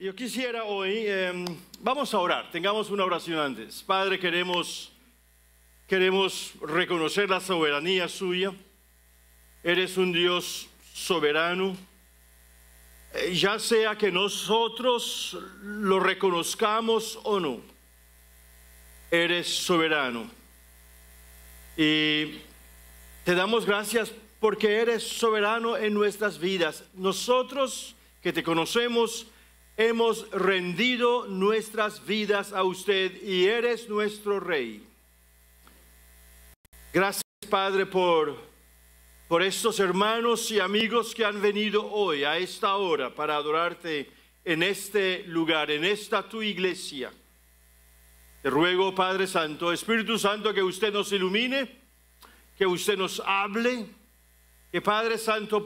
Yo quisiera hoy, vamos a orar, tengamos una oración antes. Padre, queremos reconocer la soberanía suya. Eres un Dios soberano. Ya sea que nosotros lo reconozcamos o no, eres soberano. Y te damos gracias porque eres soberano en nuestras vidas. Nosotros que te conocemos, hemos rendido nuestras vidas a usted y eres nuestro Rey. Gracias, Padre, por estos hermanos y amigos que han venido hoy a esta hora para adorarte en este lugar, en esta tu iglesia. Te ruego, Padre Santo, Espíritu Santo, que usted nos ilumine, que usted nos hable, que Padre Santo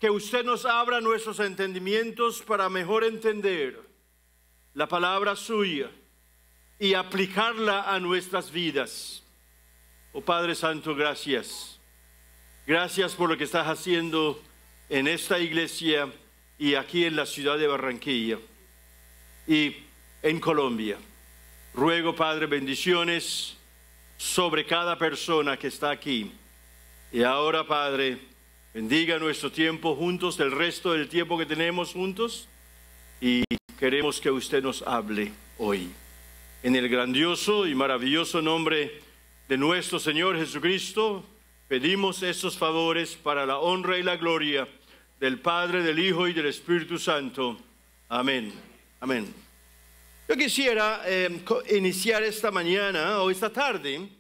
que usted nos abra nuestros entendimientos para mejor entender la palabra suya y aplicarla a nuestras vidas. Oh Padre Santo, gracias. Gracias por lo que estás haciendo en esta iglesia y aquí en la ciudad de Barranquilla y en Colombia. Ruego, Padre, bendiciones sobre cada persona que está aquí. Y ahora, Padre, bendiga nuestro tiempo juntos, el resto del tiempo que tenemos juntos. Y queremos que usted nos hable hoy. En el grandioso y maravilloso nombre de nuestro Señor Jesucristo, pedimos estos favores para la honra y la gloria del Padre, del Hijo y del Espíritu Santo. Amén. Amén. Yo quisiera iniciar esta mañana o esta tarde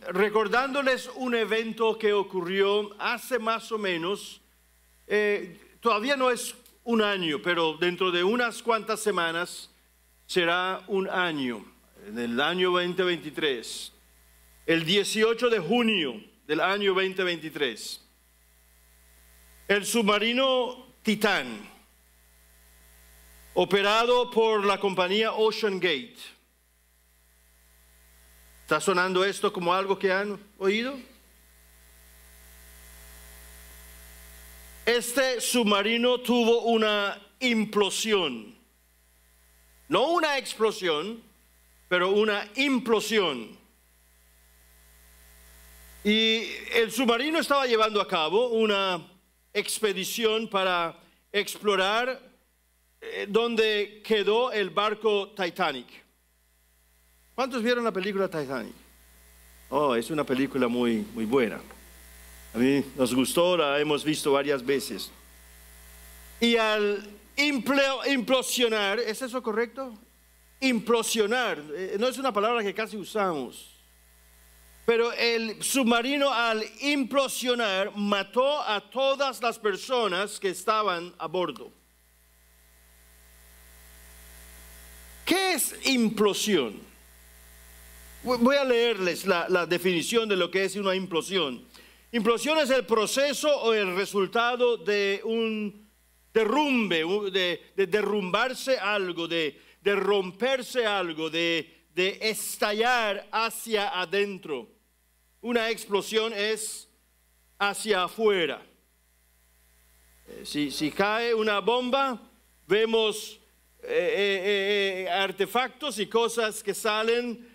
recordándoles un evento que ocurrió hace más o menos, todavía no es un año, pero dentro de unas cuantas semanas será un año, en el año 2023. El 18 de junio del año 2023, el submarino Titán, operado por la compañía Ocean Gate. ¿Está sonando esto como algo que han oído? Este submarino tuvo una implosión. No una explosión, pero una implosión. Y el submarino estaba llevando a cabo una expedición para explorar donde quedó el barco Titanic. ¿Cuántos vieron la película Titanic? Oh, es una película muy buena. A mí nos gustó, la hemos visto varias veces. Y al implosionar, ¿es eso correcto? Implosionar, no es una palabra que casi usamos. Pero el submarino al implosionar mató a todas las personas que estaban a bordo. ¿Qué es implosión? Voy a leerles la definición de lo que es una implosión. Implosión es el proceso o el resultado de un derrumbe, de derrumbarse algo, de romperse algo, de estallar hacia adentro. Una explosión es hacia afuera. Si cae una bomba, vemos artefactos y cosas que salen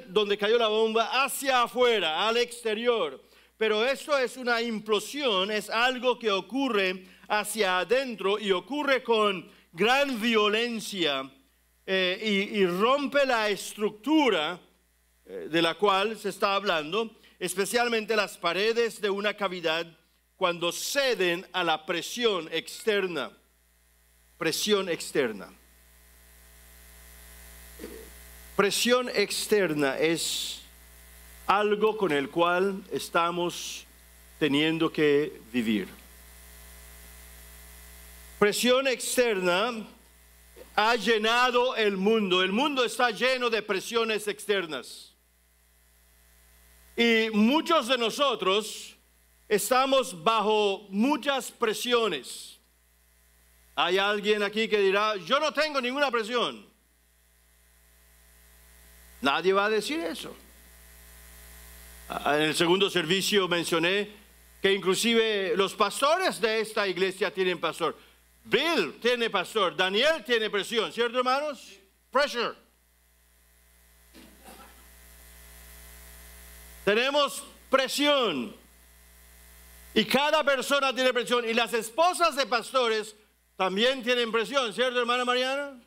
donde cayó la bomba hacia afuera, al exterior. Pero esto es una implosión, es algo que ocurre hacia adentro y ocurre con gran violencia. Y rompe la estructura de la cual se está hablando, especialmente las paredes de una cavidad cuando ceden a la presión externa. Presión externa. Presión externa es algo con el cual estamos teniendo que vivir. Presión externa ha llenado el mundo. El mundo está lleno de presiones externas. Y muchos de nosotros estamos bajo muchas presiones. Hay alguien aquí que dirá, yo no tengo ninguna presión. Nadie va a decir eso. En el segundo servicio mencioné que inclusive los pastores de esta iglesia tienen pastor. Bill tiene pastor. Daniel tiene presión, ¿cierto, hermanos? Pressure. Tenemos presión. Y cada persona tiene presión. Y las esposas de pastores también tienen presión, ¿cierto, hermana Mariana?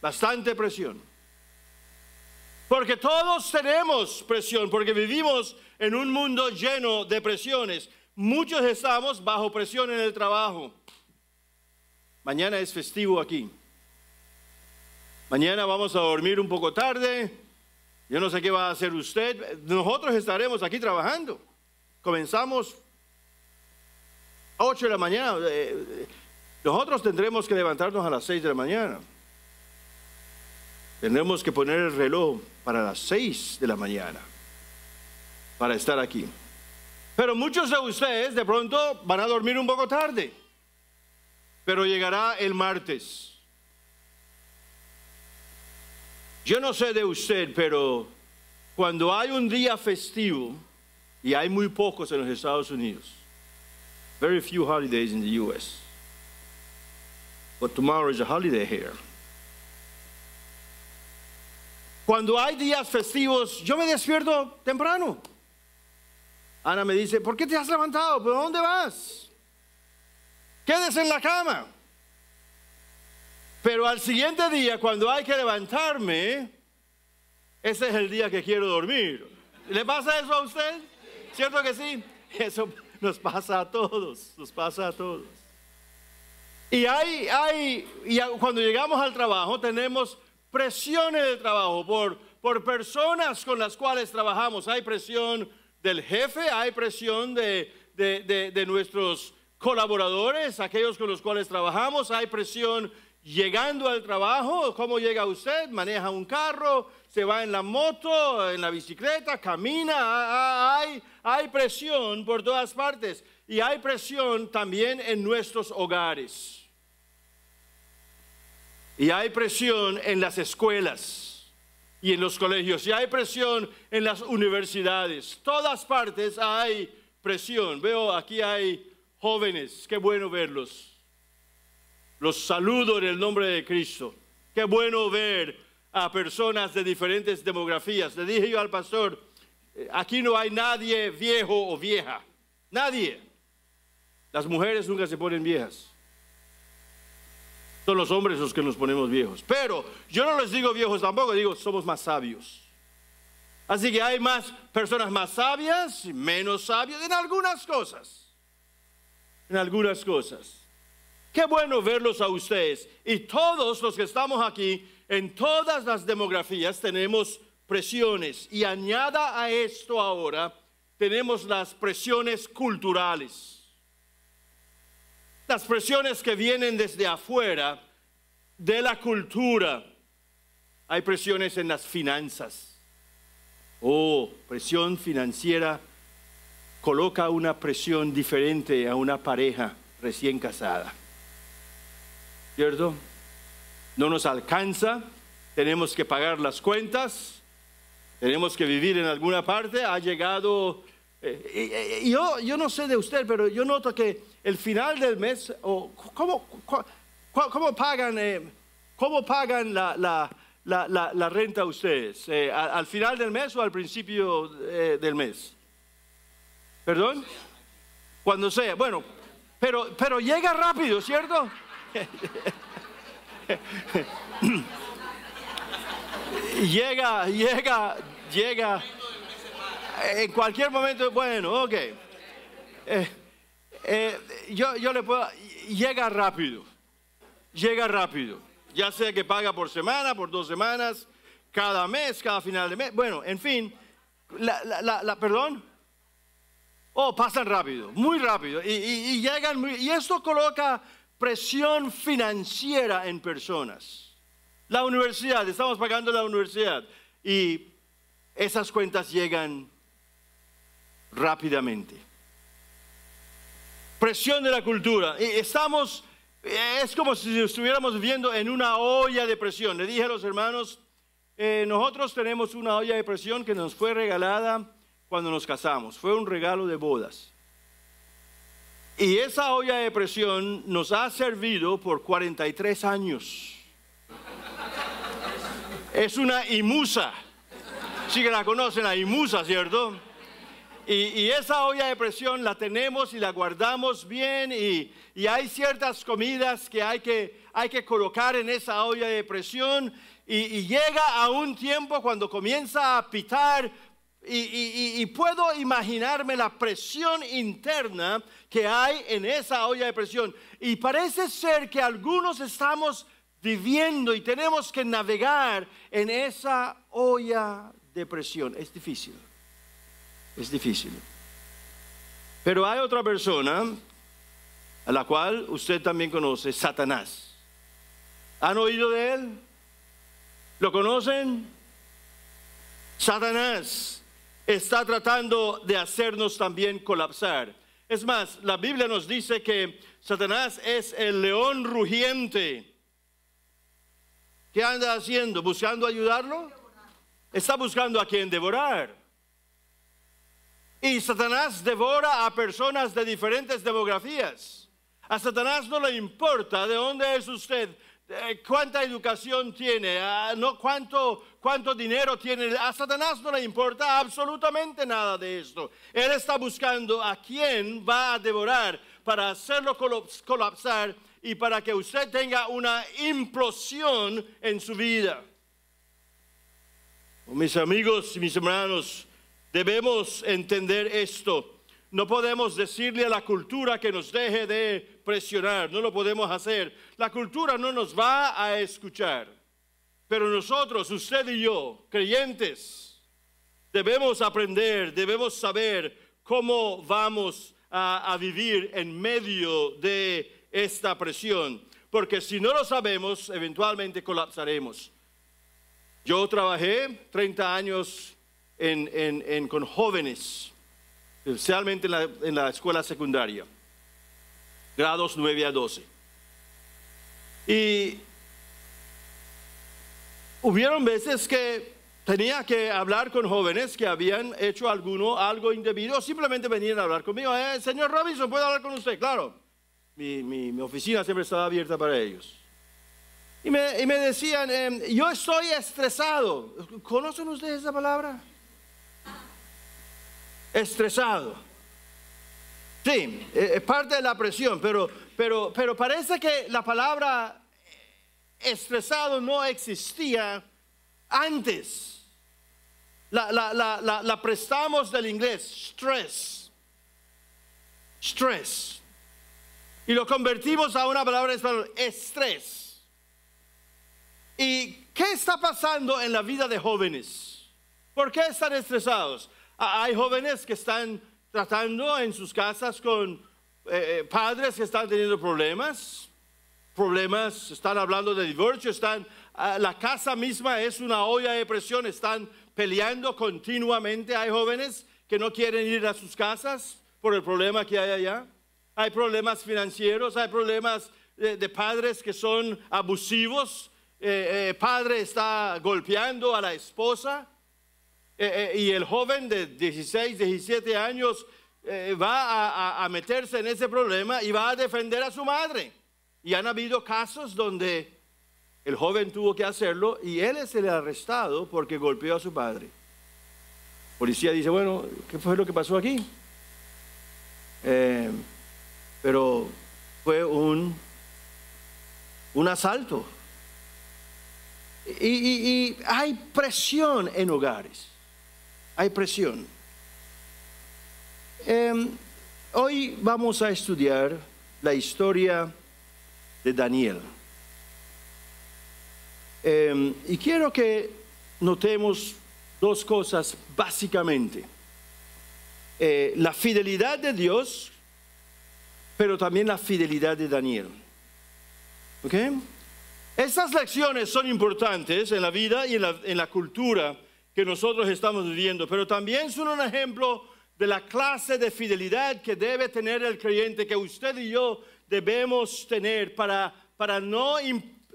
Bastante presión. Porque todos tenemos presión, porque vivimos en un mundo lleno de presiones. Muchos estamos bajo presión en el trabajo. Mañana es festivo aquí. Mañana vamos a dormir un poco tarde. Yo no sé qué va a hacer usted. Nosotros estaremos aquí trabajando. Comenzamos a 8 de la mañana. Nosotros tendremos que levantarnos a las 6 de la mañana. Tendremos que poner el reloj para las 6 de la mañana para estar aquí. Pero muchos de ustedes de pronto van a dormir un poco tarde. Pero llegará el martes. Yo no sé de usted, pero cuando hay un día festivo, y hay muy pocos en los Estados Unidos, very few holidays in the U.S., but tomorrow is a holiday here. Cuando hay días festivos, yo me despierto temprano. Ana me dice, ¿por qué te has levantado? ¿Pero dónde vas? Quédese en la cama. Pero al siguiente día, cuando hay que levantarme, ese es el día que quiero dormir. ¿Le pasa eso a usted? ¿Cierto que sí? Eso nos pasa a todos, nos pasa a todos. Y cuando llegamos al trabajo tenemos presiones del trabajo por personas con las cuales trabajamos. Hay presión del jefe, hay presión de nuestros colaboradores, aquellos con los cuales trabajamos, hay presión llegando al trabajo. ¿Cómo llega usted? Maneja un carro, se va en la moto, en la bicicleta, camina. Hay presión por todas partes. Y hay presión también en nuestros hogares. Y hay presión en las escuelas y en los colegios. Y hay presión en las universidades. Todas partes hay presión. Veo aquí hay jóvenes. Qué bueno verlos. Los saludo en el nombre de Cristo. Qué bueno ver a personas de diferentes demografías. Le dije yo al pastor, aquí no hay nadie viejo o vieja. Nadie. Las mujeres nunca se ponen viejas. Son los hombres los que nos ponemos viejos. Pero yo no les digo viejos tampoco, digo somos más sabios. Así que hay más personas más sabias y menos sabias en algunas cosas. En algunas cosas. Qué bueno verlos a ustedes. Y todos los que estamos aquí, en todas las demografías, tenemos presiones. Y añada a esto ahora, tenemos las presiones culturales. Las presiones que vienen desde afuera, de la cultura. Hay presiones en las finanzas. Presión financiera coloca una presión diferente a una pareja recién casada. ¿Cierto? No nos alcanza, tenemos que pagar las cuentas, tenemos que vivir en alguna parte. Ha llegado, yo no sé de usted, pero yo noto que el final del mes, ¿cómo pagan la renta ustedes? ¿Al final del mes o al principio del mes? ¿Perdón? Cuando sea. Bueno, pero llega rápido, ¿cierto? llega en cualquier momento. Bueno, ok. Yo le puedo. Llega rápido, ya sea que paga por semana, por 2 semanas, cada mes, cada final de mes. Bueno, en fin, perdón. Pasan rápido, muy rápido, y llegan y esto coloca presión financiera en personas. La universidad, estamos pagando la universidad y esas cuentas llegan rápidamente. Presión de la cultura. Es como si estuviéramos viviendo en una olla de presión. Le dije a los hermanos, nosotros tenemos una olla de presión que nos fue regalada cuando nos casamos. Fue un regalo de bodas. Y esa olla de presión nos ha servido por 43 años. Es una Imusa. Sí que la conocen, la Imusa, ¿cierto? Y esa olla de presión la tenemos y la guardamos bien y hay ciertas comidas que hay que colocar en esa olla de presión y llega a un tiempo cuando comienza a pitar y puedo imaginarme la presión interna que hay en esa olla de presión. Y parece ser que algunos estamos viviendo y tenemos que navegar en esa olla de presión. Es difícil. Es difícil. Pero hay otra persona a la cual usted también conoce, Satanás. ¿Han oído de él? ¿Lo conocen? Satanás está tratando de hacernos también colapsar. Es más, la Biblia nos dice que Satanás es el león rugiente. ¿Qué anda haciendo? ¿Buscando ayudarlo? Está buscando a quien devorar. Y Satanás devora a personas de diferentes demografías. A Satanás no le importa de dónde es usted, cuánta educación tiene, no cuánto dinero tiene. A Satanás no le importa absolutamente nada de esto. Él está buscando a quién va a devorar para hacerlo colapsar y para que usted tenga una implosión en su vida. Mis amigos y mis hermanos, debemos entender esto. No podemos decirle a la cultura que nos deje de presionar. No lo podemos hacer. La cultura no nos va a escuchar. Pero nosotros, usted y yo, creyentes, debemos aprender, debemos saber cómo vamos a vivir en medio de esta presión. Porque si no lo sabemos, eventualmente colapsaremos. Yo trabajé 30 años con jóvenes, especialmente en la escuela secundaria, grados 9 a 12. Y hubieron veces que tenía que hablar con jóvenes que habían hecho algo indebido, simplemente venían a hablar conmigo. Señor Robinson, ¿puedo hablar con usted? Claro, mi oficina siempre estaba abierta para ellos. Y me decían, yo estoy estresado. ¿Conocen ustedes esa palabra? Estresado. Sí, es parte de la presión, pero parece que la palabra estresado no existía antes. La prestamos del inglés, stress. Y lo convertimos a una palabra en español, estrés. ¿Y qué está pasando en la vida de jóvenes? ¿Por qué están estresados? Hay jóvenes que están tratando en sus casas con padres que están teniendo problemas, están hablando de divorcio, la casa misma es una olla de presión, están peleando continuamente. Hay jóvenes que no quieren ir a sus casas por el problema que hay allá. Hay problemas financieros, hay problemas de padres que son abusivos. Padre está golpeando a la esposa. Y el joven de 16, 17 años va a meterse en ese problema y va a defender a su madre. Y han habido casos donde el joven tuvo que hacerlo y él es el arrestado porque golpeó a su padre. La policía dice, bueno, ¿qué fue lo que pasó aquí? Pero fue un asalto. Y hay presión en hogares. Hay presión. Hoy vamos a estudiar la historia de Daniel. Y quiero que notemos dos cosas básicamente. La fidelidad de Dios, pero también la fidelidad de Daniel. ¿Ok? Estas lecciones son importantes en la vida y en la cultura que nosotros estamos viviendo, pero también son un ejemplo de la clase de fidelidad que debe tener el creyente, que usted y yo debemos tener para no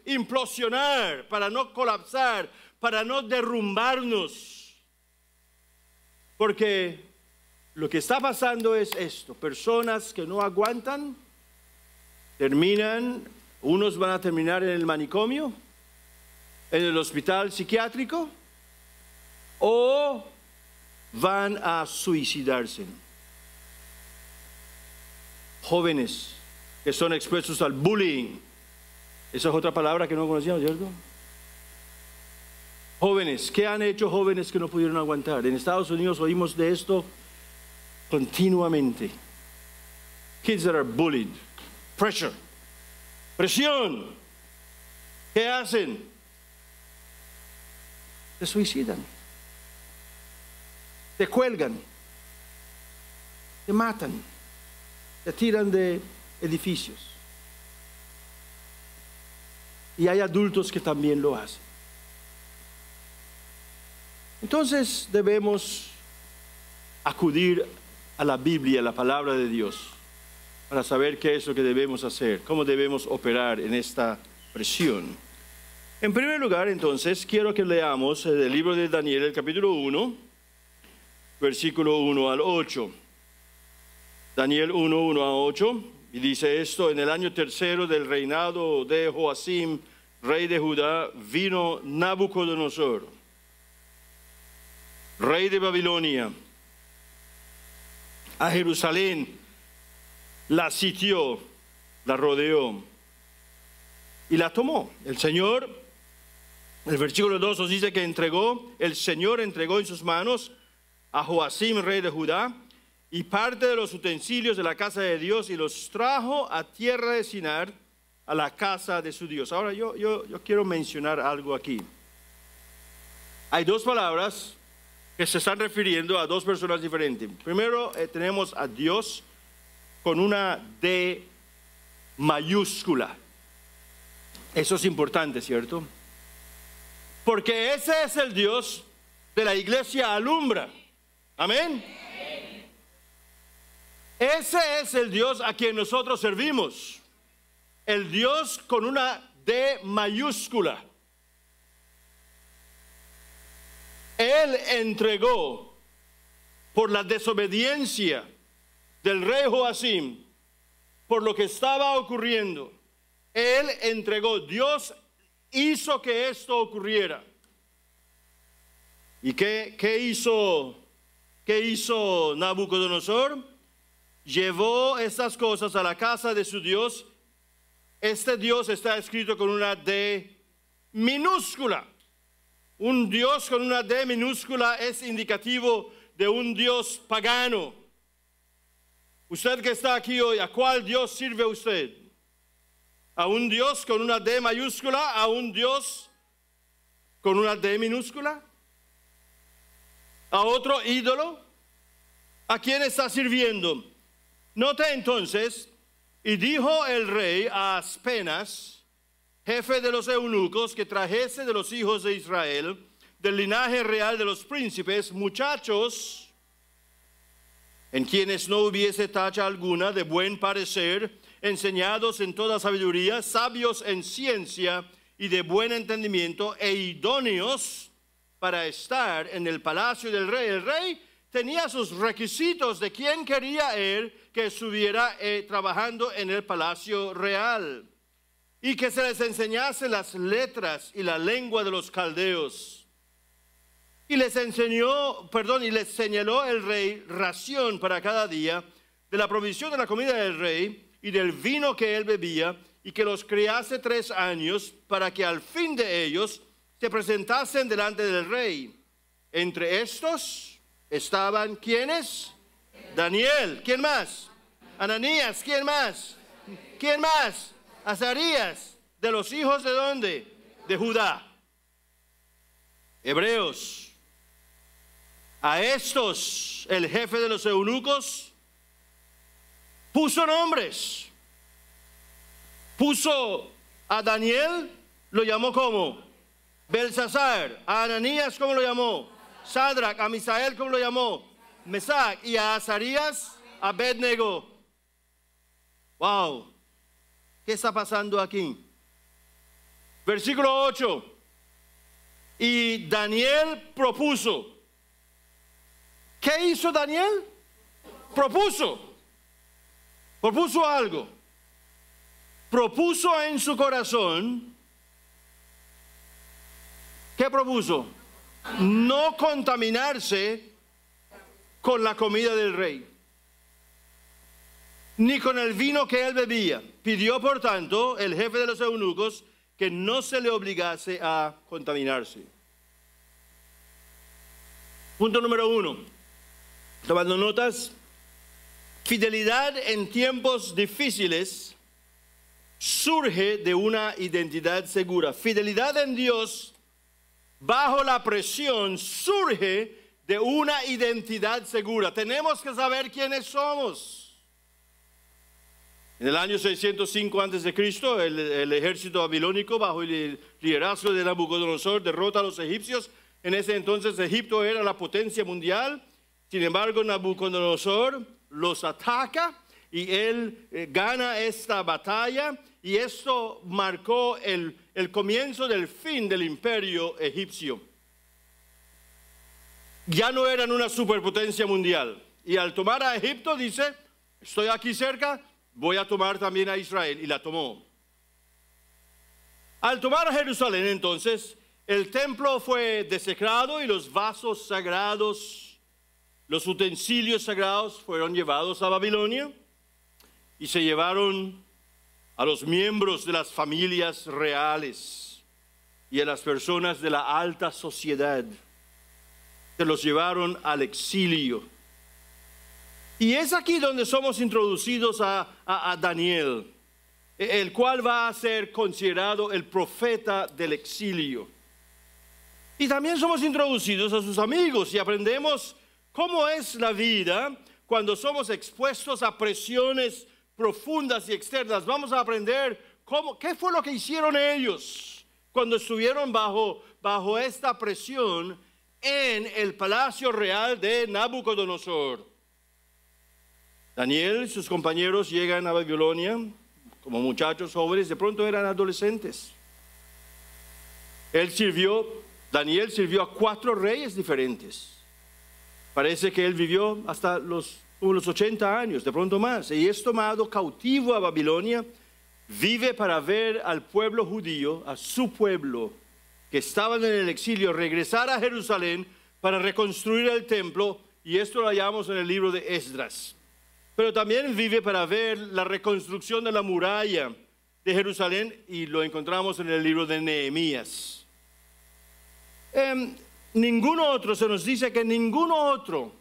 implosionar, para no colapsar, para no derrumbarnos. Porque lo que está pasando es esto: personas que no aguantan, terminan, unos van a terminar en el manicomio, en el hospital psiquiátrico, o van a suicidarse. Jóvenes que son expuestos al bullying. Esa es otra palabra que no conocíamos, ¿cierto? Jóvenes, ¿qué han hecho jóvenes que no pudieron aguantar? En Estados Unidos oímos de esto continuamente. Kids that are bullied. Pressure. Presión. ¿Qué hacen? Se suicidan. Se cuelgan. Se matan. Se tiran de edificios. Y hay adultos que también lo hacen. Entonces debemos acudir a la Biblia, a la palabra de Dios, para saber qué es lo que debemos hacer, cómo debemos operar en esta presión. En primer lugar, entonces, quiero que leamos el libro de Daniel, el capítulo 1, versículo 1 al 8. Daniel 1, 1 a 8, y dice esto: en el año tercero del reinado de Joacim, rey de Judá, vino Nabucodonosor, rey de Babilonia, a Jerusalén, la sitió, la rodeó y la tomó. El Señor, el versículo 2 nos dice que el Señor entregó en sus manos a Joacim, rey de Judá, y parte de los utensilios de la casa de Dios, y los trajo a tierra de Sinar, a la casa de su Dios. Ahora yo quiero mencionar algo aquí. Hay dos palabras que se están refiriendo a dos personas diferentes. Primero tenemos a Dios con una D mayúscula. Eso es importante, ¿cierto? Porque ese es el Dios de la iglesia Alumbra. Amén. Ese es el Dios a quien nosotros servimos. El Dios con una D mayúscula. Él entregó por la desobediencia del rey Joacim, por lo que estaba ocurriendo. Él entregó, Dios hizo que esto ocurriera. ¿Y qué hizo Nabucodonosor? Llevó estas cosas a la casa de su Dios. Este Dios está escrito con una D minúscula. Un Dios con una D minúscula es indicativo de un Dios pagano. Usted que está aquí hoy, ¿a cuál Dios sirve usted? ¿A un Dios con una D mayúscula? ¿A un Dios con una D minúscula? ¿A otro ídolo? ¿A quién está sirviendo? Note entonces: y dijo el rey a Aspenas, jefe de los eunucos, que trajese de los hijos de Israel, del linaje real de los príncipes, muchachos en quienes no hubiese tacha alguna, de buen parecer, enseñados en toda sabiduría, sabios en ciencia y de buen entendimiento, e idóneos para estar en el palacio del rey. El rey tenía sus requisitos de quién quería él que estuviera trabajando en el palacio real, y que se les enseñase las letras y la lengua de los caldeos. Y les señaló el rey ración para cada día de la provisión de la comida del rey y del vino que él bebía, y que los criase 3 años, para que al fin de ellos se presentasen delante del rey. Entre estos estaban, ¿quiénes? Daniel. ¿Quién más? Ananías. ¿Quién más? ¿Quién más? Azarías. ¿De los hijos de dónde? De Judá. Hebreos. A estos el jefe de los eunucos puso nombres. Puso a Daniel, lo llamó como Belsasar. A Ananías, ¿cómo lo llamó? Sadrach. A Misael, ¿cómo lo llamó? Mesac. Y a Azarías, Abednego. Wow, ¿qué está pasando aquí? Versículo 8. Y Daniel propuso. ¿Qué hizo Daniel? propuso algo. Propuso en su corazón, ¿qué propuso? No contaminarse con la comida del rey, ni con el vino que él bebía. Pidió, por tanto, el jefe de los eunucos que no se le obligase a contaminarse. Punto número 1. Tomando notas. Fidelidad en tiempos difíciles surge de una identidad segura. Fidelidad en Dios bajo la presión surge de una identidad segura. Tenemos que saber quiénes somos. En el año 605 a.C., el ejército babilónico, bajo el liderazgo de Nabucodonosor, derrota a los egipcios. En ese entonces Egipto era la potencia mundial. Sin embargo, Nabucodonosor los ataca y él gana esta batalla, y esto marcó el comienzo del fin del imperio egipcio. Ya no eran una superpotencia mundial, y al tomar a Egipto dice: estoy aquí cerca, voy a tomar también a Israel, y la tomó. Al tomar a Jerusalén, entonces, el templo fue desecrado y los vasos sagrados, los utensilios sagrados fueron llevados a Babilonia, y se llevaron a los miembros de las familias reales y a las personas de la alta sociedad. Se los llevaron al exilio. Y es aquí donde somos introducidos a Daniel, el cual va a ser considerado el profeta del exilio. Y también somos introducidos a sus amigos y aprendemos cómo es la vida cuando somos expuestos a presiones profundas y externas. Vamos a aprender qué fue lo que hicieron ellos cuando estuvieron bajo esta presión en el palacio real de Nabucodonosor. Daniel y sus compañeros llegan a Babilonia como muchachos jóvenes, de pronto eran adolescentes. Daniel sirvió a 4 reyes diferentes. Parece que él vivió hasta los 80 años, de pronto más. Y es tomado cautivo a Babilonia, vive para ver al pueblo judío, a su pueblo, que estaban en el exilio, regresar a Jerusalén para reconstruir el templo, y esto lo hallamos en el libro de Esdras. Pero también vive para ver la reconstrucción de la muralla de Jerusalén, y lo encontramos en el libro de Nehemías. Ninguno otro, se nos dice que ninguno otro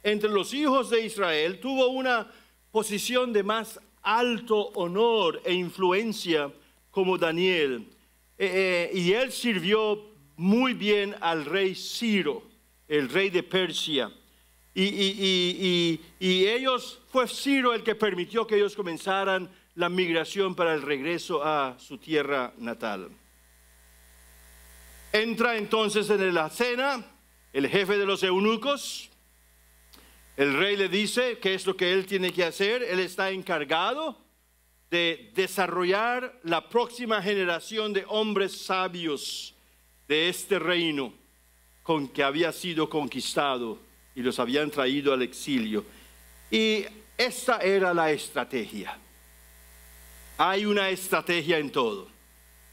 entre los hijos de Israel tuvo una posición de más alto honor e influencia como Daniel. Y él sirvió muy bien al rey Ciro, el rey de Persia. Y fue Ciro el que permitió que ellos comenzaran la migración para el regreso a su tierra natal. Entra entonces en la cena el jefe de los eunucos. El rey le dice qué es lo que él tiene que hacer. Él está encargado de desarrollar la próxima generación de hombres sabios de este reino con que había sido conquistado y los habían traído al exilio. Y esta era la estrategia. Hay una estrategia en todo.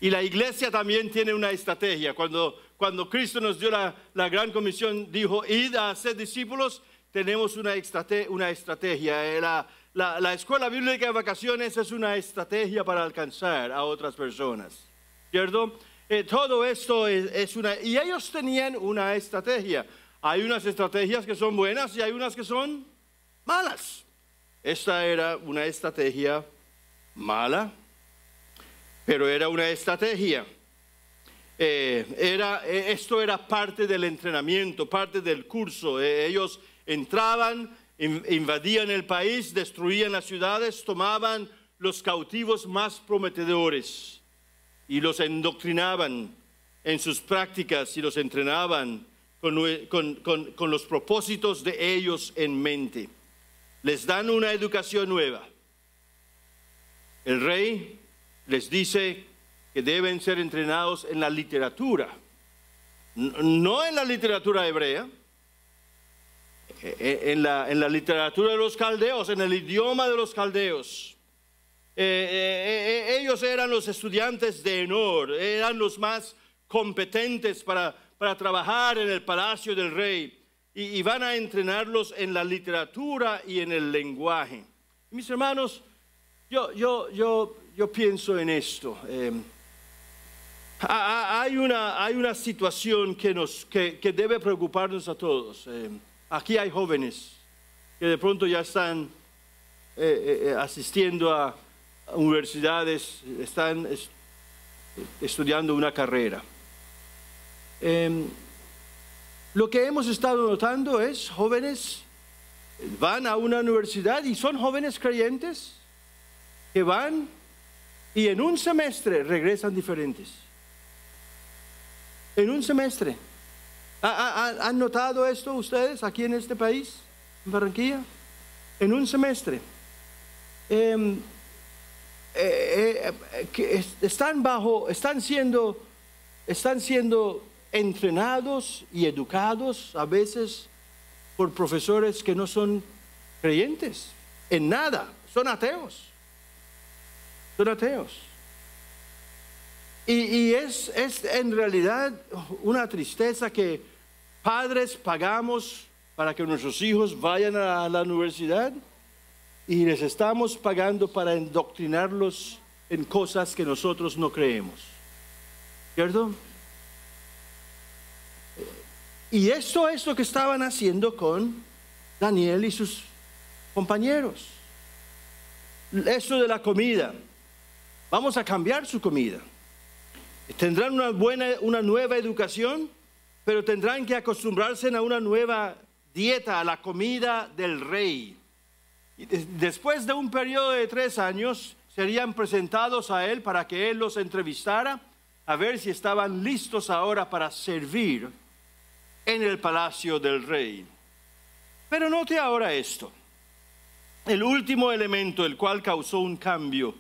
Y la iglesia también tiene una estrategia. Cuando Cristo nos dio la gran comisión, dijo: id a hacer discípulos. Tenemos una estrategia. La escuela bíblica de vacaciones es una estrategia para alcanzar a otras personas, ¿cierto? Todo esto es una... Y ellos tenían una estrategia. Hay unas estrategias que son buenas y hay unas que son malas. Esta era una estrategia mala, pero era una estrategia. Esto era parte del entrenamiento, parte del curso. Ellos entraban, invadían el país, destruían las ciudades, tomaban los cautivos más prometedores y los endoctrinaban en sus prácticas y los entrenaban con los propósitos de ellos en mente. Les dan una educación nueva. El rey les dice que deben ser entrenados en la literatura, no en la literatura hebrea, en la literatura de los caldeos, en el idioma de los caldeos. Ellos eran los estudiantes de Enor, eran los más competentes para trabajar en el palacio del rey, y van a entrenarlos en la literatura y en el lenguaje. Mis hermanos, yo pienso en esto. Hay una situación que debe preocuparnos a todos. Aquí hay jóvenes que de pronto ya están asistiendo a universidades, están estudiando una carrera. Lo que hemos estado notando es jóvenes van a una universidad y son jóvenes creyentes que van y en un semestre regresan diferentes. En un semestre. ¿Han notado esto ustedes aquí en este país, en Barranquilla? En un semestre. Están siendo entrenados y educados a veces por profesores que no son creyentes en nada, son ateos. Son ateos. Y es en realidad una tristeza que padres pagamos para que nuestros hijos vayan a la universidad y les estamos pagando para indoctrinarlos en cosas que nosotros no creemos. ¿Cierto? Y esto es lo que estaban haciendo con Daniel y sus compañeros. Esto de la comida. Vamos a cambiar su comida. Tendrán una nueva educación, pero tendrán que acostumbrarse a una nueva dieta, a la comida del rey. Y después de un periodo de 3 años, serían presentados a él para que él los entrevistara, a ver si estaban listos ahora para servir en el palacio del rey. Pero note ahora esto. El último elemento, el cual causó un cambio,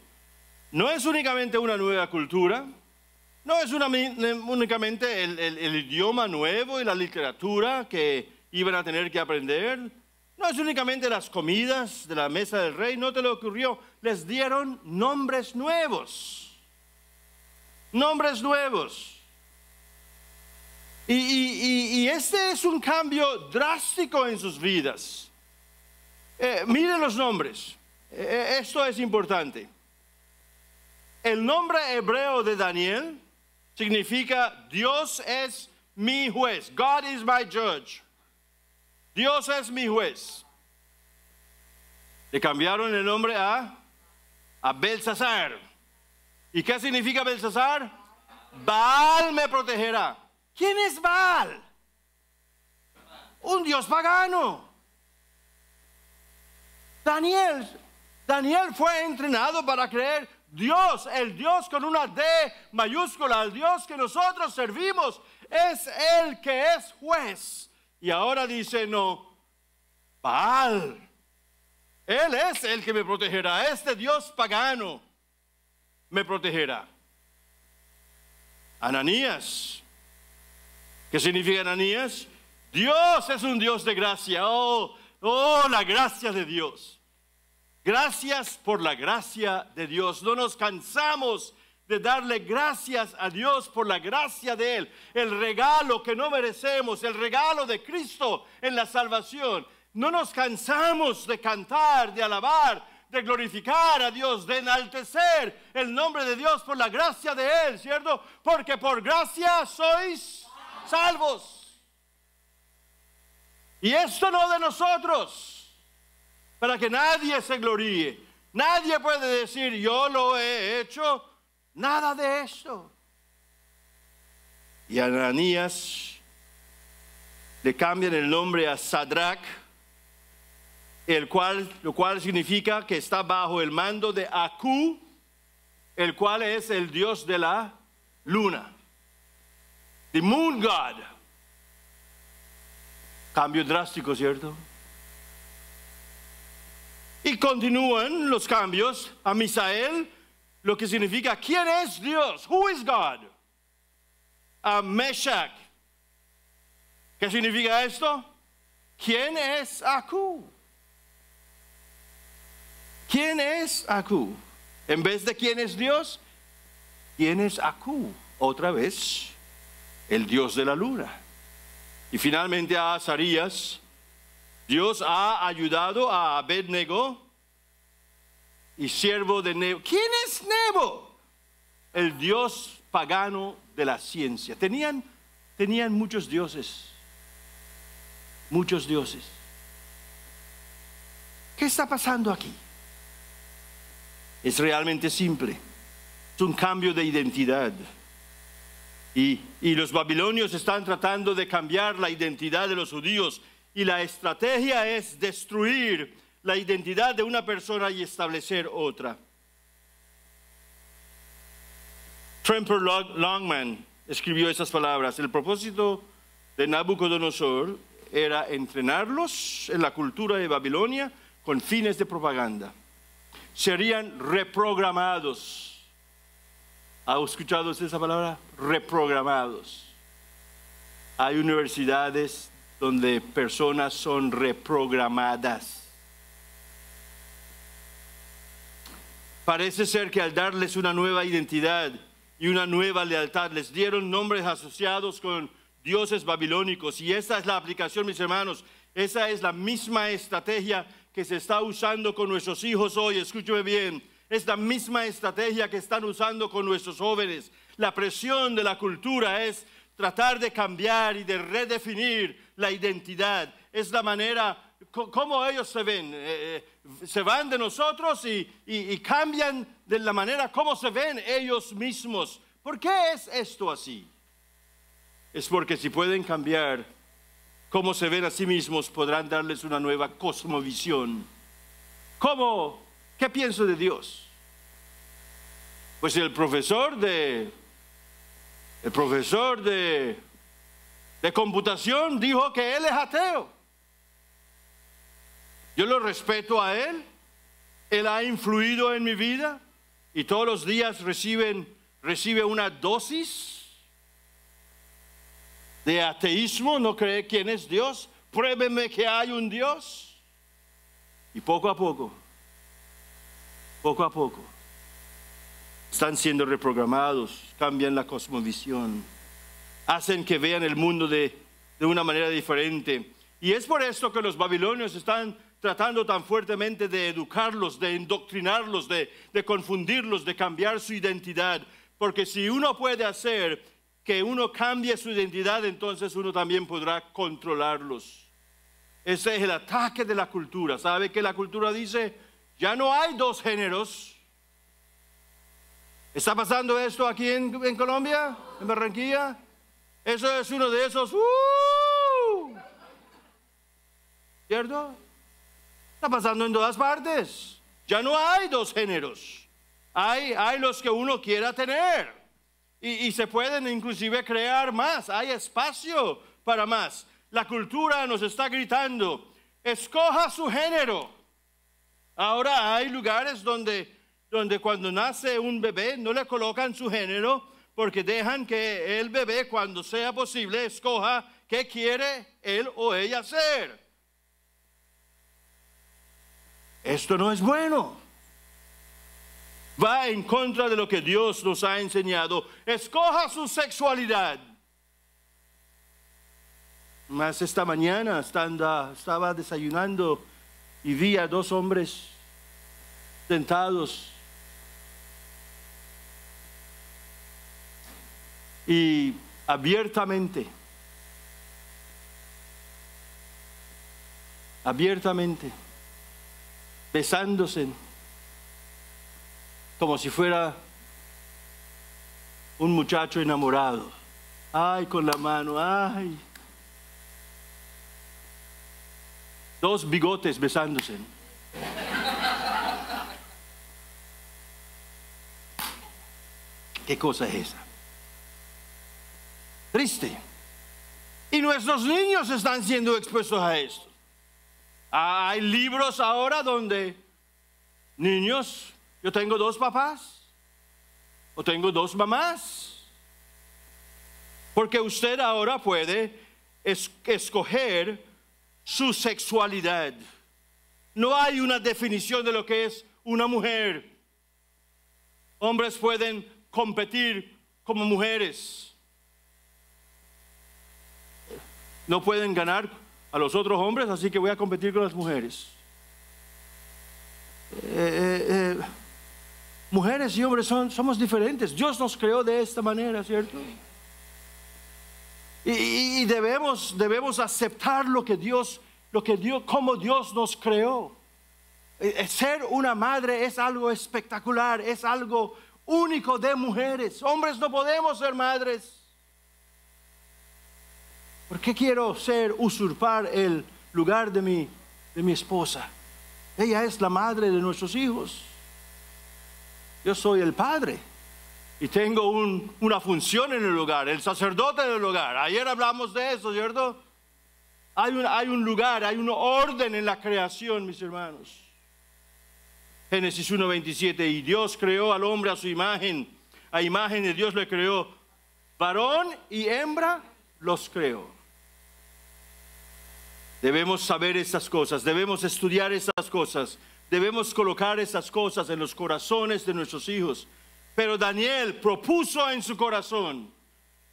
no es únicamente una nueva cultura, no es únicamente el idioma nuevo y la literatura que iban a tener que aprender, no es únicamente las comidas de la mesa del rey. No te lo ocurrió, les dieron nombres nuevos. Nombres nuevos. Y este es un cambio drástico en sus vidas. Miren los nombres. Esto es importante. El nombre hebreo de Daniel significa Dios es mi juez. God is my judge. Dios es mi juez. Le cambiaron el nombre a Belsasar. ¿Y qué significa Belsasar? Baal me protegerá. ¿Quién es Baal? Un dios pagano. Daniel fue entrenado para creer Dios, el Dios con una D mayúscula, el Dios que nosotros servimos, es el que es juez. Y ahora dice, no, Baal, él es el que me protegerá, este Dios pagano me protegerá. Ananías, ¿qué significa Ananías? Dios es un Dios de gracia. Oh, la gracia de Dios. Gracias por la gracia de Dios. No nos cansamos de darle gracias a Dios por la gracia de Él. El regalo que no merecemos, el regalo de Cristo en la salvación. No nos cansamos de cantar, de alabar, de glorificar a Dios, de enaltecer el nombre de Dios por la gracia de Él, ¿cierto? Porque por gracia sois salvos. Y esto no de nosotros, para que nadie se gloríe. Nadie puede decir, yo lo he hecho. Nada de esto. Y a Ananías le cambian el nombre a Sadrach, lo cual significa que está bajo el mando de Aku, el cual es el dios de la luna. The moon god. Cambio drástico, ¿cierto? Y continúan los cambios a Misael, lo que significa ¿quién es Dios? Who is God? A Meshach. ¿Qué significa esto? ¿quién es Aku? ¿Quién es Aku? En vez de quién es Dios, ¿quién es Aku? Otra vez, el dios de la luna. Y finalmente a Azarías, Dios ha ayudado a Abed-Nego y siervo de Nebo. ¿Quién es Nebo? El dios pagano de la ciencia. Tenían muchos dioses. Muchos dioses. ¿Qué está pasando aquí? Es realmente simple. Es un cambio de identidad. Y los babilonios están tratando de cambiar la identidad de los judíos. Y la estrategia es destruir la identidad de una persona y establecer otra. Tremper Longman escribió esas palabras. El propósito de Nabucodonosor era entrenarlos en la cultura de Babilonia con fines de propaganda. Serían reprogramados. ¿Ha escuchado usted esa palabra? Reprogramados. Hay universidades donde personas son reprogramadas. Parece ser que al darles una nueva identidad y una nueva lealtad, les dieron nombres asociados con dioses babilónicos. Y esa es la aplicación, mis hermanos. Esa es la misma estrategia que se está usando con nuestros hijos hoy. Escúcheme bien. Es la misma estrategia que están usando con nuestros jóvenes. La presión de la cultura es tratar de cambiar y de redefinir la identidad. Es la manera como ellos se ven. Se van de nosotros y cambian de la manera como se ven ellos mismos. ¿Por qué es esto así? Es porque si pueden cambiar cómo se ven a sí mismos, podrán darles una nueva cosmovisión. ¿Cómo? ¿Qué pienso de Dios? Pues el profesor de computación dijo que él es ateo. Yo lo respeto a él. Él ha influido en mi vida y todos los días recibe una dosis de ateísmo. No cree quién es Dios. Pruébeme que hay un Dios. Y poco a poco, están siendo reprogramados, cambian la cosmovisión, hacen que vean el mundo de una manera diferente. Y es por esto que los babilonios están tratando tan fuertemente de educarlos, de indoctrinarlos, de confundirlos, de cambiar su identidad. Porque si uno puede hacer que uno cambie su identidad, entonces uno también podrá controlarlos. Ese es el ataque de la cultura. ¿Sabe que la cultura dice? Ya no hay dos géneros. ¿Está pasando esto aquí en Colombia? ¿En Barranquilla? Eso es uno de esos. ¿Cierto? Está pasando en todas partes. Ya no hay dos géneros. Hay los que uno quiera tener. Y se pueden inclusive crear más. Hay espacio para más. La cultura nos está gritando, escoja su género. Ahora hay lugares donde cuando nace un bebé no le colocan su género, porque dejan que el bebé, cuando sea posible, escoja qué quiere él o ella ser. Esto no es bueno. Va en contra de lo que Dios nos ha enseñado. Escoja su sexualidad. Más esta mañana estaba desayunando y vi a dos hombres sentados y abiertamente besándose como si fuera un muchacho enamorado. Ay, con la mano, ay. Dos bigotes besándose. ¿Qué cosa es esa? Triste. Y nuestros niños están siendo expuestos a esto. Hay libros ahora donde niños, yo tengo dos papás o tengo dos mamás. Porque usted ahora puede escoger su sexualidad. No hay una definición de lo que es una mujer. Hombres pueden competir como mujeres. No pueden ganar a los otros hombres, así que voy a competir con las mujeres. Mujeres y hombres somos diferentes. Dios nos creó de esta manera, ¿cierto? Y debemos aceptar como Dios nos creó. Ser una madre es algo espectacular, es algo único de mujeres. Hombres no podemos ser madres. ¿Por qué quiero usurpar el lugar de mi esposa? Ella es la madre de nuestros hijos. Yo soy el padre y tengo una función en el hogar, el sacerdote del hogar. Ayer hablamos de eso, ¿cierto? Hay un lugar, hay un orden en la creación, mis hermanos. Génesis 1:27, y Dios creó al hombre a su imagen. A imagen de Dios le creó. Varón y hembra los creó. Debemos saber esas cosas, debemos estudiar esas cosas, debemos colocar esas cosas en los corazones de nuestros hijos. Pero Daniel propuso en su corazón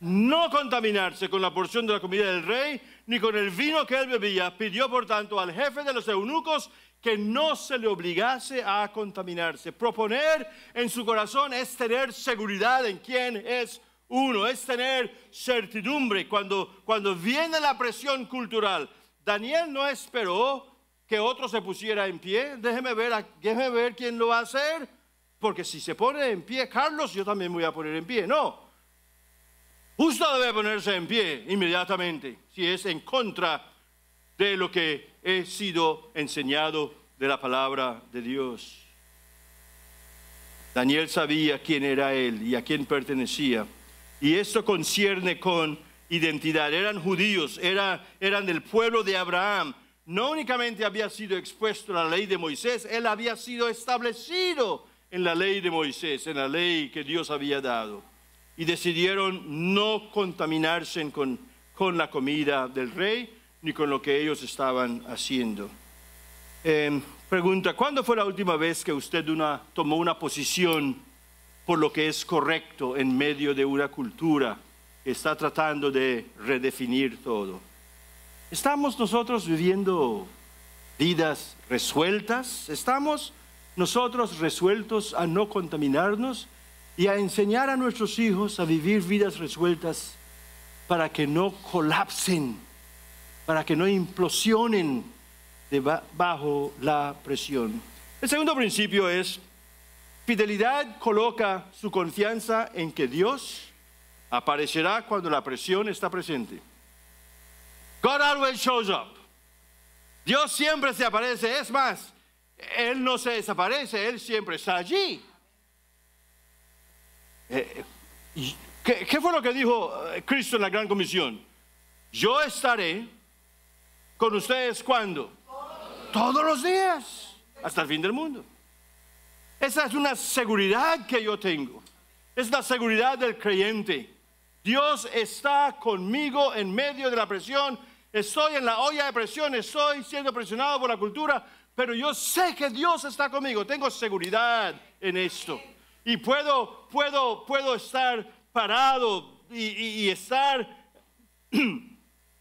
no contaminarse con la porción de la comida del rey, ni con el vino que él bebía. Pidió por tanto al jefe de los eunucos que no se le obligase a contaminarse. Proponer en su corazón es tener seguridad en quién es uno, es tener certidumbre. Cuando viene la presión cultural, Daniel no esperó que otro se pusiera en pie. Déjeme ver quién lo va a hacer, porque si se pone en pie Carlos, yo también voy a poner en pie. No, justo debe ponerse en pie inmediatamente si es en contra de lo que he sido enseñado de la palabra de Dios. Daniel sabía quién era él y a quién pertenecía, y esto concierne con identidad. Eran judíos, eran del pueblo de Abraham. No únicamente había sido expuesto a la ley de Moisés, él había sido establecido en la ley de Moisés, en la ley que Dios había dado. Y decidieron no contaminarse con la comida del rey, ni con lo que ellos estaban haciendo. Pregunta, ¿cuándo fue la última vez que usted tomó una posición por lo que es correcto en medio de una cultura que está tratando de redefinir todo? ¿Estamos nosotros viviendo vidas resueltas? ¿Estamos nosotros resueltos a no contaminarnos y a enseñar a nuestros hijos a vivir vidas resueltas para que no colapsen, para que no implosionen bajo la presión? El segundo principio es: fidelidad coloca su confianza en que Dios aparecerá cuando la presión está presente. God always shows up. Dios siempre se aparece. Es más, Él no se desaparece, Él siempre está allí. ¿Qué fue lo que dijo Cristo en la Gran Comisión? Yo estaré con ustedes, ¿cuándo? Todos los días, hasta el fin del mundo. Esa es una seguridad que yo tengo. Es la seguridad del creyente. Dios está conmigo en medio de la presión. Estoy en la olla de presión, estoy siendo presionado por la cultura, pero yo sé que Dios está conmigo. Tengo seguridad en esto. Y puedo estar parado y estar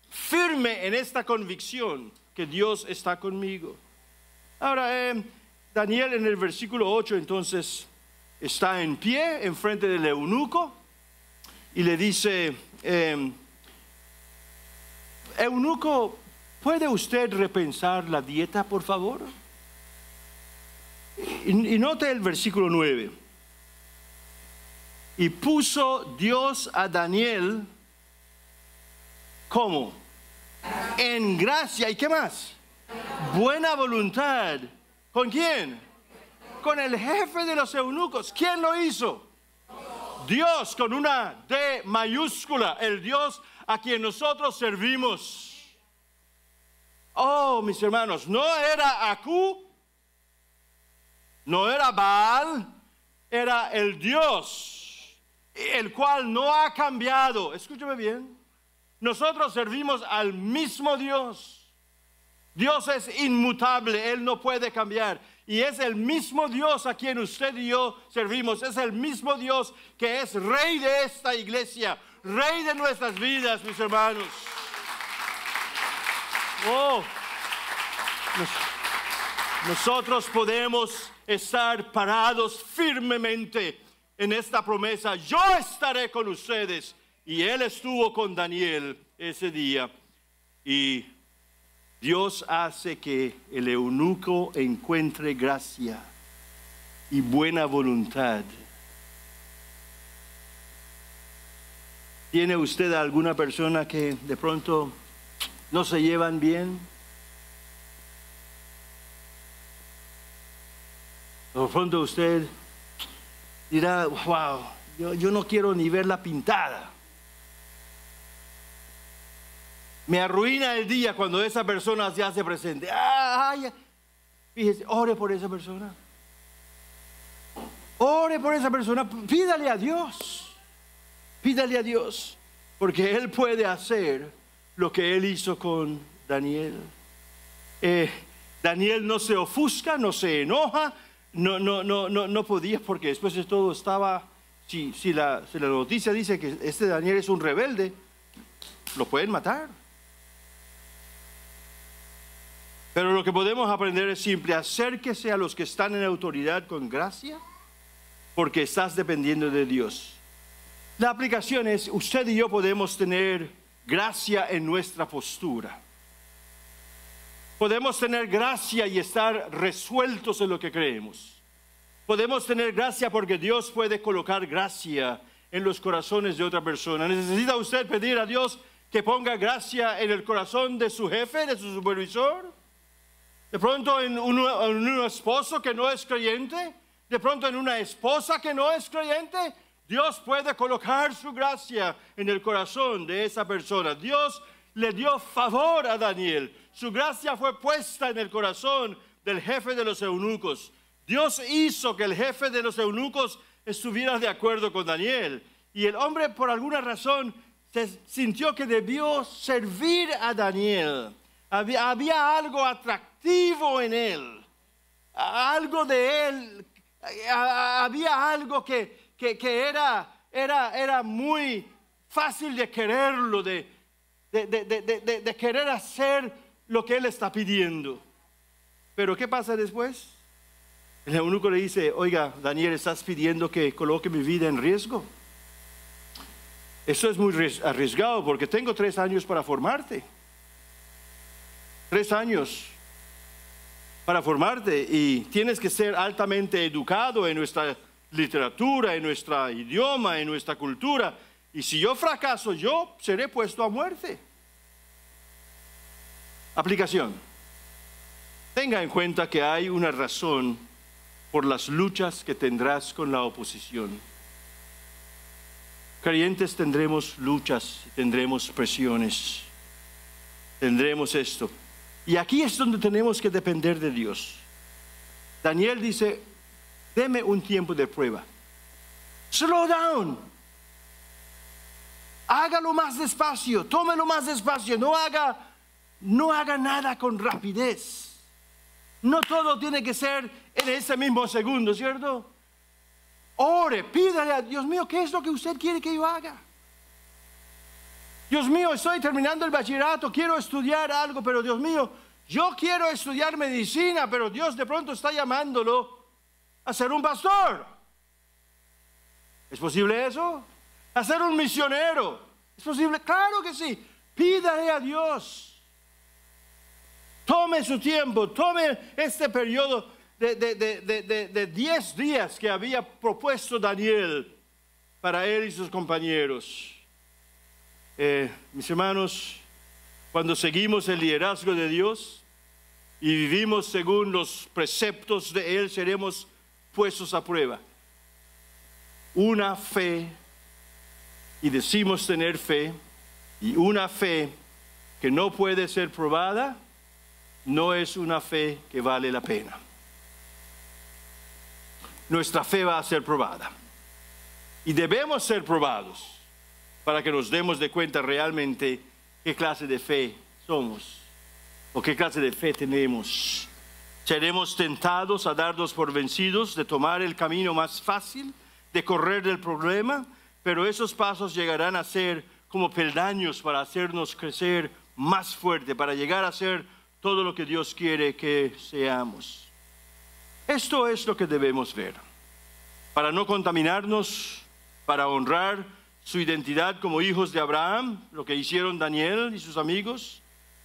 firme en esta convicción que Dios está conmigo. Ahora, Daniel en el versículo 8 entonces está en pie en frente del eunuco y le dice: eunuco, ¿puede usted repensar la dieta, por favor? Y note el versículo 9. Y puso Dios a Daniel, ¿cómo? En gracia. ¿Y qué más? Buena voluntad. ¿Con quién? Con el jefe de los eunucos. ¿Quién lo hizo? Dios, con una D mayúscula, el Dios a quien nosotros servimos. Oh, mis hermanos, no era Acú, no era Baal, era el Dios, el cual no ha cambiado. Escúcheme bien, nosotros servimos al mismo Dios. Dios es inmutable, Él no puede cambiar. Y es el mismo Dios a quien usted y yo servimos. Es el mismo Dios que es Rey de esta iglesia, Rey de nuestras vidas, mis hermanos. Oh, nosotros podemos estar parados firmemente en esta promesa. Yo estaré con ustedes. Y Él estuvo con Daniel ese día. Y Dios hace que el eunuco encuentre gracia y buena voluntad. ¿Tiene usted alguna persona que de pronto no se llevan bien? De pronto usted dirá, wow, yo no quiero ni verla pintada. Me arruina el día cuando esa persona se hace presente. Fíjese, ore por esa persona. Ore por esa persona. Pídale a Dios. Pídale a Dios. Porque Él puede hacer lo que Él hizo con Daniel. Daniel no se ofusca, no se enoja. No podía, porque después de todo estaba. Si la noticia dice que este Daniel es un rebelde, lo pueden matar. Pero lo que podemos aprender es simple: acérquese a los que están en autoridad con gracia, porque estás dependiendo de Dios. La aplicación es: usted y yo podemos tener gracia en nuestra postura. Podemos tener gracia y estar resueltos en lo que creemos. Podemos tener gracia porque Dios puede colocar gracia en los corazones de otra persona. ¿Necesita usted pedir a Dios que ponga gracia en el corazón de su jefe, de su supervisor? De pronto en un esposo que no es creyente, de pronto en una esposa que no es creyente. Dios puede colocar su gracia en el corazón de esa persona. Dios le dio favor a Daniel. Su gracia fue puesta en el corazón del jefe de los eunucos. Dios hizo que el jefe de los eunucos estuviera de acuerdo con Daniel. Y el hombre, por alguna razón, se sintió que debió servir a Daniel. Había algo atractivo en él, algo de él, había algo que era muy fácil de quererlo, de querer hacer lo que él está pidiendo. Pero ¿qué pasa después? El eunuco le dice: oiga, Daniel, ¿estás pidiendo que coloque mi vida en riesgo? Eso es muy arriesgado, porque tengo 3 años para formarte. 3 años para formarte, y tienes que ser altamente educado en nuestra literatura, en nuestro idioma, en nuestra cultura. Y si yo fracaso, yo seré puesto a muerte. Aplicación: tenga en cuenta que hay una razón por las luchas que tendrás con la oposición. Creyentes tendremos luchas, tendremos presiones, tendremos esto. Y aquí es donde tenemos que depender de Dios. Daniel dice: deme un tiempo de prueba. Slow down. Hágalo más despacio, tómelo más despacio. No haga nada con rapidez. No todo tiene que ser en ese mismo segundo, ¿cierto? Ore, pídale a Dios mío, ¿qué es lo que usted quiere que yo haga? Dios mío, estoy terminando el bachillerato, quiero estudiar algo, pero Dios mío, yo quiero estudiar medicina, pero Dios de pronto está llamándolo a ser un pastor. ¿Es posible eso? ¿A ser un misionero? ¿Es posible? Claro que sí. Pídale a Dios. Tome su tiempo, tome este periodo de 10 días que había propuesto Daniel para él y sus compañeros. Mis hermanos, cuando seguimos el liderazgo de Dios y vivimos según los preceptos de Él, seremos puestos a prueba. Una fe, y decimos tener fe, y una fe que no puede ser probada, no es una fe que vale la pena. Nuestra fe va a ser probada, y debemos ser probados para que nos demos de cuenta realmente qué clase de fe somos. ¿O qué clase de fe tenemos? ¿Seremos tentados a darnos por vencidos, de tomar el camino más fácil, de correr del problema? Pero esos pasos llegarán a ser como peldaños para hacernos crecer más fuerte, para llegar a ser todo lo que Dios quiere que seamos. Esto es lo que debemos ver. Para no contaminarnos, para honrar su identidad como hijos de Abraham, lo que hicieron Daniel y sus amigos,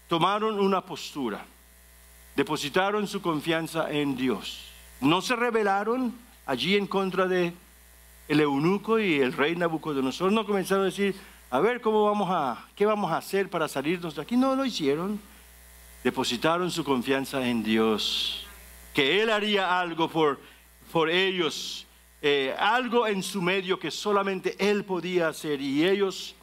tomaron una postura, depositaron su confianza en Dios. No se rebelaron allí en contra de el eunuco y el rey Nabucodonosor. No comenzaron a decir, a ver qué vamos a hacer para salirnos de aquí. No lo hicieron. Depositaron su confianza en Dios, que Él haría algo por ellos, algo en su medio que solamente Él podía hacer, y ellos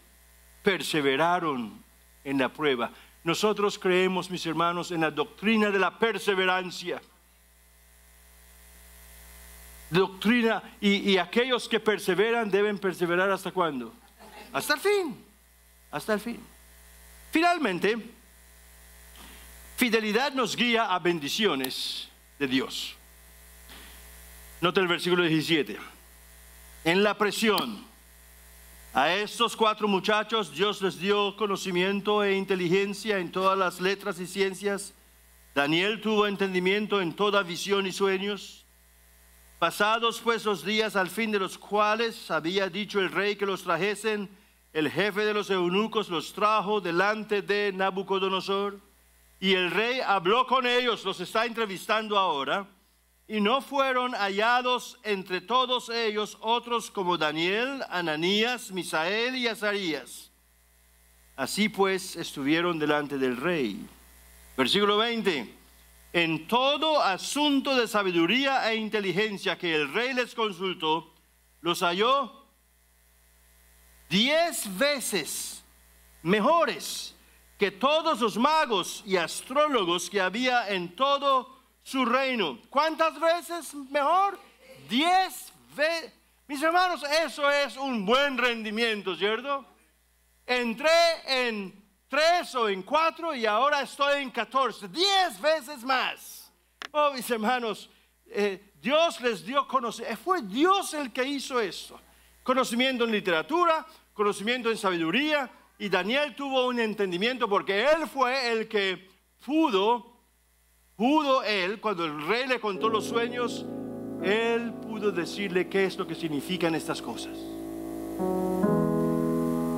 perseveraron en la prueba. Nosotros creemos, mis hermanos, en la doctrina de la perseverancia. Doctrina, y aquellos que perseveran deben perseverar ¿hasta cuándo? Hasta el fin. Hasta el fin. Finalmente, fidelidad nos guía a bendiciones de Dios. Nota el versículo 17. En la presión, a estos 4 muchachos Dios les dio conocimiento e inteligencia en todas las letras y ciencias. Daniel tuvo entendimiento en toda visión y sueños. Pasados pues los días al fin de los cuales había dicho el rey que los trajesen, el jefe de los eunucos los trajo delante de Nabucodonosor. Y el rey habló con ellos, los está entrevistando ahora, y no fueron hallados entre todos ellos otros como Daniel, Ananías, Misael y Azarías. Así pues estuvieron delante del rey. Versículo 20. En todo asunto de sabiduría e inteligencia que el rey les consultó, los halló 10 veces mejores que todos los magos y astrólogos que había en todo su reino. ¿Cuántas veces mejor? 10 veces. Mis hermanos, eso es un buen rendimiento, ¿cierto? Entré en 3 o en 4 y ahora estoy en 14. 10 veces más. Oh, mis hermanos, Dios les dio conocimiento. Fue Dios el que hizo esto. Conocimiento en literatura, conocimiento en sabiduría. Y Daniel tuvo un entendimiento porque él fue el que pudo él, cuando el rey le contó los sueños, él pudo decirle qué es lo que significan estas cosas.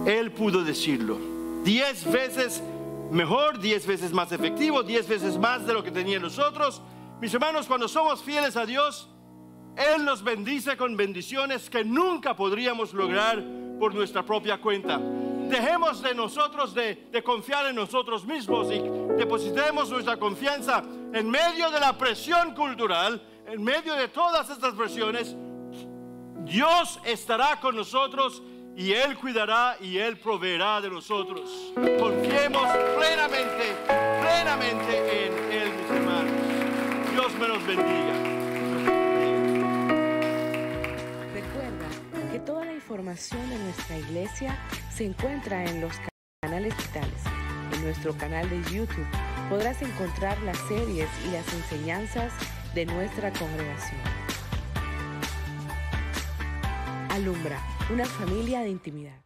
Él pudo decirlo. 10 veces mejor, 10 veces más efectivo, 10 veces más de lo que tenían nosotros. Mis hermanos, cuando somos fieles a Dios, Él nos bendice con bendiciones que nunca podríamos lograr por nuestra propia cuenta. Dejemos de nosotros de confiar en nosotros mismos y depositemos nuestra confianza en medio de la presión cultural, en medio de todas estas presiones. Dios estará con nosotros y Él cuidará y Él proveerá de nosotros. Confiemos plenamente en Él, mis hermanos. Dios me los bendiga. Recuerda que toda la información de nuestra iglesia se encuentra en los canales digitales. En nuestro canal de YouTube podrás encontrar las series y las enseñanzas de nuestra congregación. Alumbra, una familia de intimidad.